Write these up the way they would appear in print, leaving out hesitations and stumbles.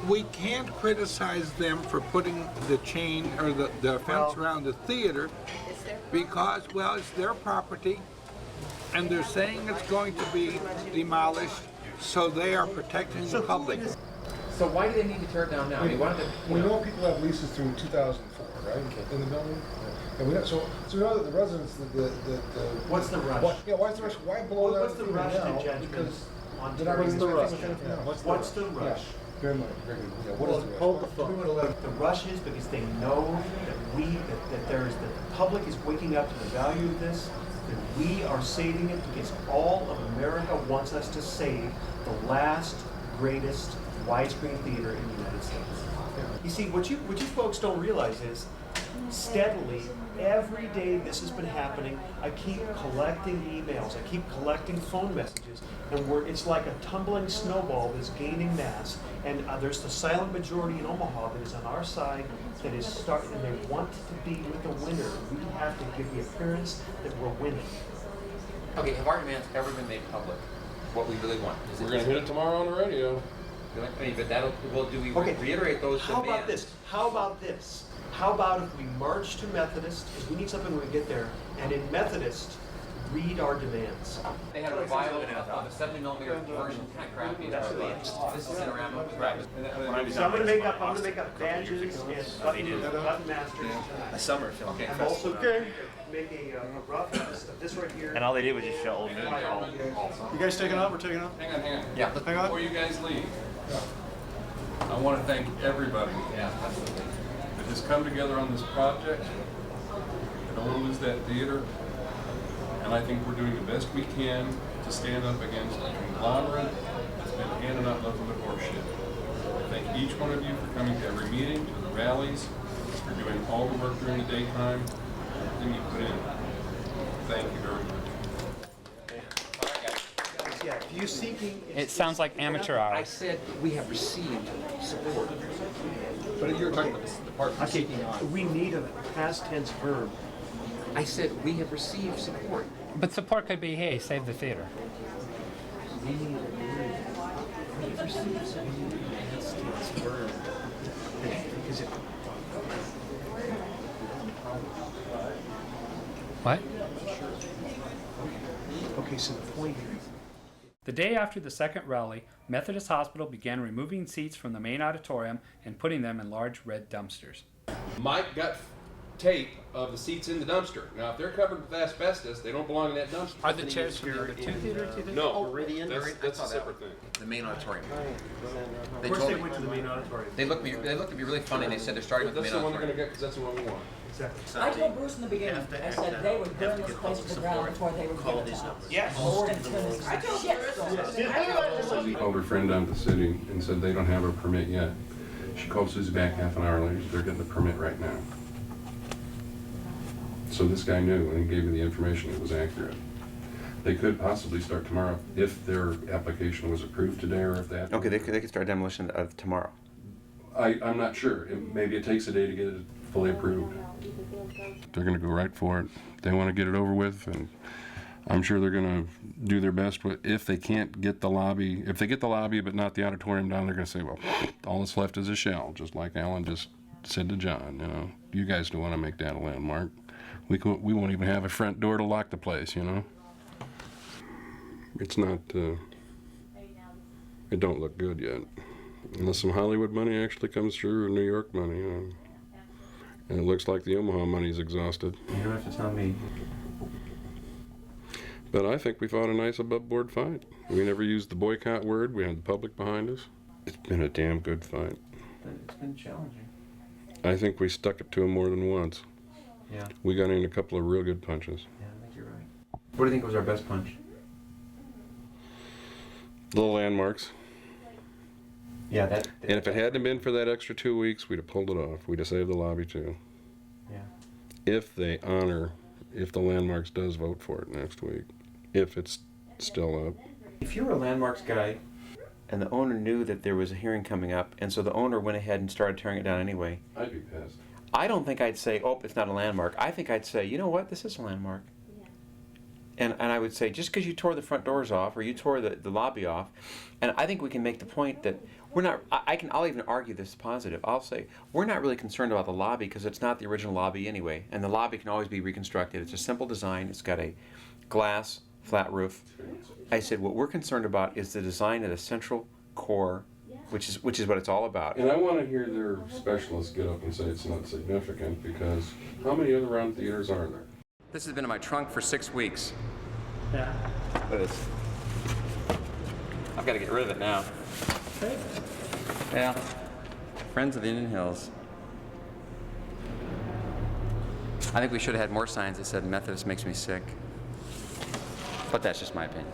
we can't criticize them for putting the chain or the fence around the theater because, well, it's their property and they're saying it's going to be demolished, so they are protecting the public. So why do they need to tear it down now? We know people have leases through 2004, right? Okay. In the building? And we know, so we know that the residents, What's the rush? Why is the rush? Why blow that? What's the rush to judgment? Because On they're not terrorism? going to do anything with anything else. What's the rush? Yeah, very much. Yeah, what is the rush? Hold the phone. The rush is because they know that the public is waking up to the value of this, that we are saving it because all of America wants us to save the last, greatest widescreen theater in the United States. You see, what you folks don't realize is, steadily, every day this has been happening, I keep collecting emails, I keep collecting phone messages, and it's like a tumbling snowball that's gaining mass, and there's the silent majority in Omaha that is on our side, that is starting, and they want to be with the winner. We have to give the appearance that we're winning. Okay, have our demands ever been made public? What we really want? We're going to hit it tomorrow on the radio. I mean, but do we reiterate those How demands? about this? How about this? How about if we march to Methodist, because we need something when we get there, and in Methodist, read our demands. They had a revival of the 70mm version, kind of crappy. This is in around right. So I'm going to make up badges and button masters. A summer film. Okay. I'm also make a rough list of this right here. And all they did was just show old movies. You guys taking off? We're taking off? Hang on. Yeah. Before you guys leave, I want to thank everybody Yeah, absolutely. that has come together on this project. I don't want to lose that theater. And I think we're doing the best we can to stand up against a conglomerate that's been handing out nothing but horseshit. I thank each one of you for coming to every meeting, to the rallies, for doing all the work during the daytime, everything you put in. Thank you very much. Yeah, if you seeking. It sounds like amateur hour. I said we have received support. But you're talking about the part I say, we need a past tense verb. I said we have received support. But support could be, hey, save the theater. We have received support. Past tense verb. Because it. What? Okay, so the point here. The day after the second rally, Methodist Hospital began removing seats from the main auditorium and putting them in large red dumpsters. Mike got tape of the seats in the dumpster. Now, if they're covered with asbestos, they don't belong in that dumpster. Are the chairs from the other two theaters? No, that's a separate thing. The main auditorium. Of course they went to the main auditorium. They looked to be really funny. They said they're starting with the That's main the one they're going to auditorium. get because that's the one we want. Exactly. I told Bruce in the beginning, I said they would burn this place to the ground before they would give it to us. Yes. I told Bruce. Called her friend down to the city and said they don't have a permit yet. She called Susie back half an hour later. They're getting the permit right now. So this guy knew and he gave me the information that was accurate. They could possibly start tomorrow if their application was approved today or if that. Okay, they could start demolition of tomorrow. I'm not sure. Maybe it takes a day to get it fully approved. They're going to go right for it. They want to get it over with, and I'm sure they're going to do their best. If they can't get the lobby, if they get the lobby but not the auditorium down, they're going to say, well, all that's left is a shell, just like Alan just said to John. You know, you guys don't want to make that a landmark. We won't even have a front door to lock the place. You know, it's not. It don't look good yet, unless some Hollywood money actually comes through or New York money. And it looks like the Omaha money's exhausted. You don't have to tell me. But I think we fought a nice above-board fight. We never used the boycott word. We had the public behind us. It's been a damn good fight. It's been challenging. I think we stuck it to them more than once. Yeah. We got in a couple of real good punches. Yeah, I think you're right. What do you think was our best punch? The landmarks. Yeah, that. And if it hadn't been for that extra 2 weeks, we'd have pulled it off. We'd have saved the lobby too. Yeah. If they honor, if the landmarks does vote for it next week, if it's still up. If you were a landmarks guy, and the owner knew that there was a hearing coming up, and so the owner went ahead and started tearing it down anyway, I'd be pissed. I don't think I'd say, oh, it's not a landmark. I think I'd say, you know what, this is a landmark. And I would say, just because you tore the front doors off or you tore the lobby off, and I think we can make the point that we're not, I'll even argue this positive. I'll say, we're not really concerned about the lobby because it's not the original lobby anyway. And the lobby can always be reconstructed. It's a simple design. It's got a glass, flat roof. I said, what we're concerned about is the design of the central core, which is what it's all about. And I want to hear their specialists get up and say it's not significant, because how many other round theaters are there? This has been in my trunk for 6 weeks. Yeah. Look at this. I've got to get rid of it now. Yeah. Friends of the Indian Hills. I think we should have had more signs that said Methodist makes me sick. But that's just my opinion.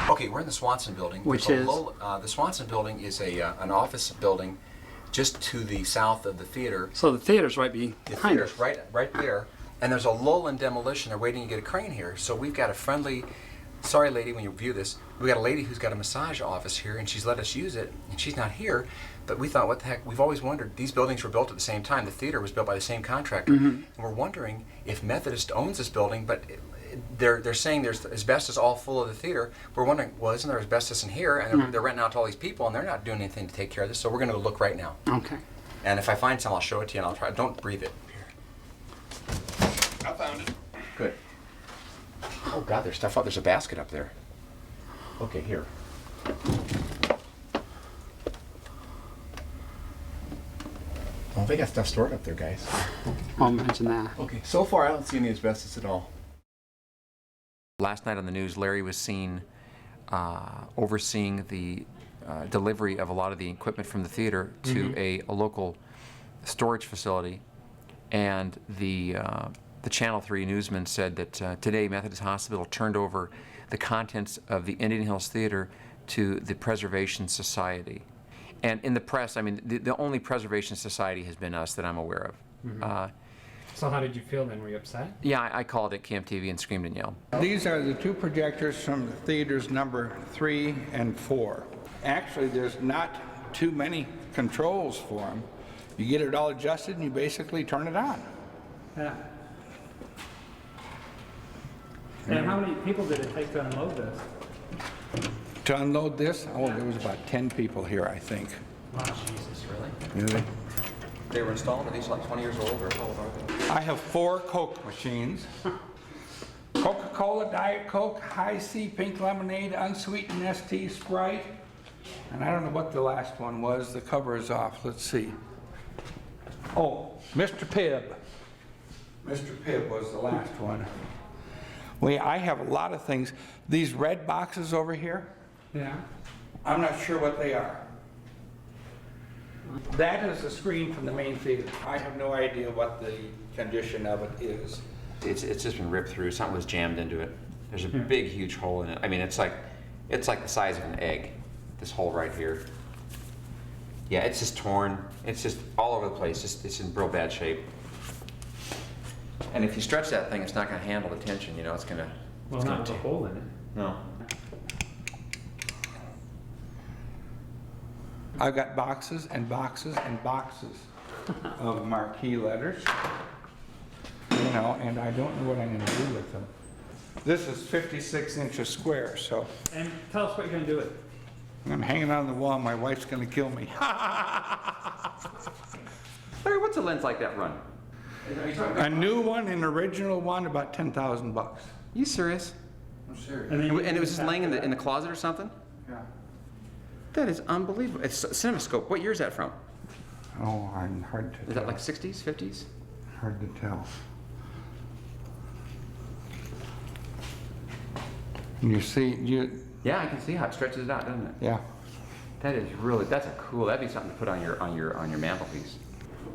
Okay, we're in the Swanson building. Which There's is? the Swanson building is an office building just to the south of the theater. So the theater's right The behind theater's us. right there, and there's a lull in demolition. They're waiting to get a crane here. So we've got a friendly, sorry lady when you view this, we got a lady who's got a massage office here, and she's let us use it, and she's not here. But we thought, what the heck? We've always wondered. These buildings were built at the same time. The theater was built by the same contractor, and we're wondering if Methodist owns this building, but. They're saying there's asbestos all full of the theater. We're wondering, well, isn't there asbestos in here? And they're renting out to all these people, and they're not doing anything to take care of this. So we're going to go look right now. Okay. And if I find some, I'll show it to you, and I'll try. Don't breathe it. I found it. Good. Oh God, there's stuff up. There's a basket up there. Okay, here. Oh, they got stuff stored up there, guys. I'll mention that. Okay, so far I don't see any asbestos at all. Last night on the news, Larry was seen overseeing the delivery of a lot of the equipment from the theater to a local storage facility, and the Channel 3 newsman said that today Methodist Hospital turned over the contents of the Indian Hills Theater to the Preservation Society. And in the press, I mean, the only Preservation Society has been us that I'm aware of. So how did you feel then? Were you upset? Yeah, I called at KMTV and screamed and yelled. These are the two projectors from the theaters number 3 and 4. Actually, there's not too many controls for them. You get it all adjusted and you basically turn it on. Yeah. And how many people did it take to unload this? To unload this, oh, there was about 10 people here, I think. Oh, Jesus, really? Really? They were installed, are these like 20 years old, or how old are they? I have 4 Coke machines. Coca-Cola, Diet Coke, High C, Pink Lemonade, unsweetened ST, Sprite. And I don't know what the last one was. The cover is off. Let's see. Oh, Mr. Pibb. Mr. Pibb was the last one. I have a lot of things. These red boxes over here, Yeah. I'm not sure what they are. That is a screen from the main theater. I have no idea what the condition of it is. It's just been ripped through. Something was jammed into it. There's a big, huge hole in it. I mean, it's like the size of an egg. This hole right here. Yeah, it's just torn. It's just all over the place. It's in real bad shape. And if you stretch that thing, it's not going to handle the tension. You know, it's going to. Well, not with a hole in it. No. I've got boxes and boxes and boxes of marquee letters, and I don't know what I'm going to do with them. This is 56 inches square, so And tell us what you're going to do with it. I'm hanging on the wall. My wife's going to kill me. Larry, what's a lens like that run? A new one, an original one, about $10,000. You serious? I'm serious. And, And it was just laying in the closet or something? Yeah. That is unbelievable. It's a CinemaScope. What year is that from? Oh, I'm hard to Is tell. that like 60s, 50s? Hard to tell. You see, Yeah, I can see how it stretches it out, doesn't it? yeah. That is really, that's a cool, that'd be something to put on your mantelpiece.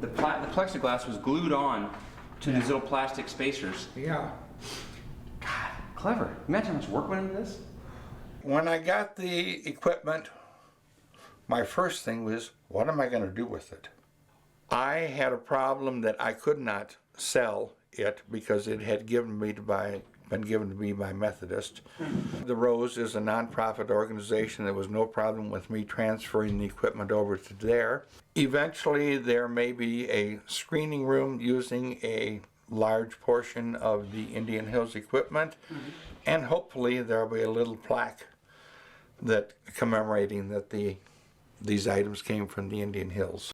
The plexiglass was glued on to these little plastic spacers. Yeah. God, clever. Imagine how much work went into this. When I got the equipment my first thing was, what am I going to do with it? I had a problem that I could not sell it because it had been given to me by Methodist. The Rose is a nonprofit organization. There was no problem with me transferring the equipment over to there. Eventually, there may be a screening room using a large portion of the Indian Hills equipment, and hopefully there'll be a little plaque that commemorating that these items came from the Indian Hills.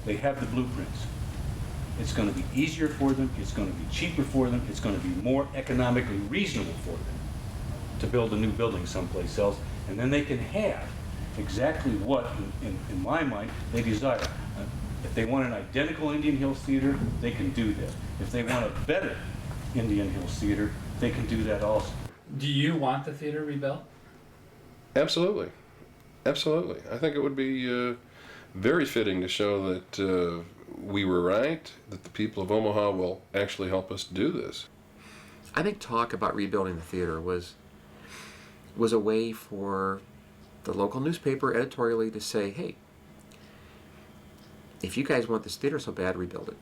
They have the blueprints. It's going to be easier for them, it's going to be cheaper for them, it's going to be more economically reasonable for them to build a new building someplace else, and then they can have exactly what, in my mind, they desire. If they want an identical Indian Hills Theater, they can do that. If they want a better Indian Hills Theater, they can do that also. Do you want the theater rebuilt? Absolutely. Absolutely. I think it would be very fitting to show that we were right, that the people of Omaha will actually help us do this. I think talk about rebuilding the theater was a way for the local newspaper editorially to say, hey, if you guys want this theater so bad, rebuild it.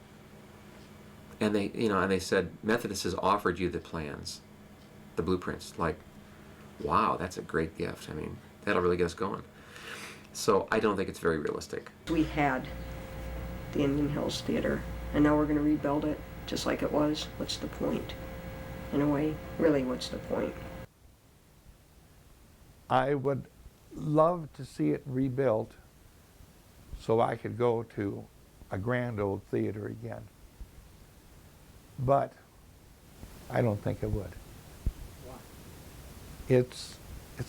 And they said, Methodist has offered you the plans, the blueprints. Like, wow, that's a great gift. I mean, that'll really get us going. So I don't think it's very realistic. We had the Indian Hills Theater, and now we're going to rebuild it just like it was. What's the point? In a way, really, what's the point? I would love to see it rebuilt so I could go to a grand old theater again. But I don't think it would. Why? It's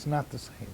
not the same.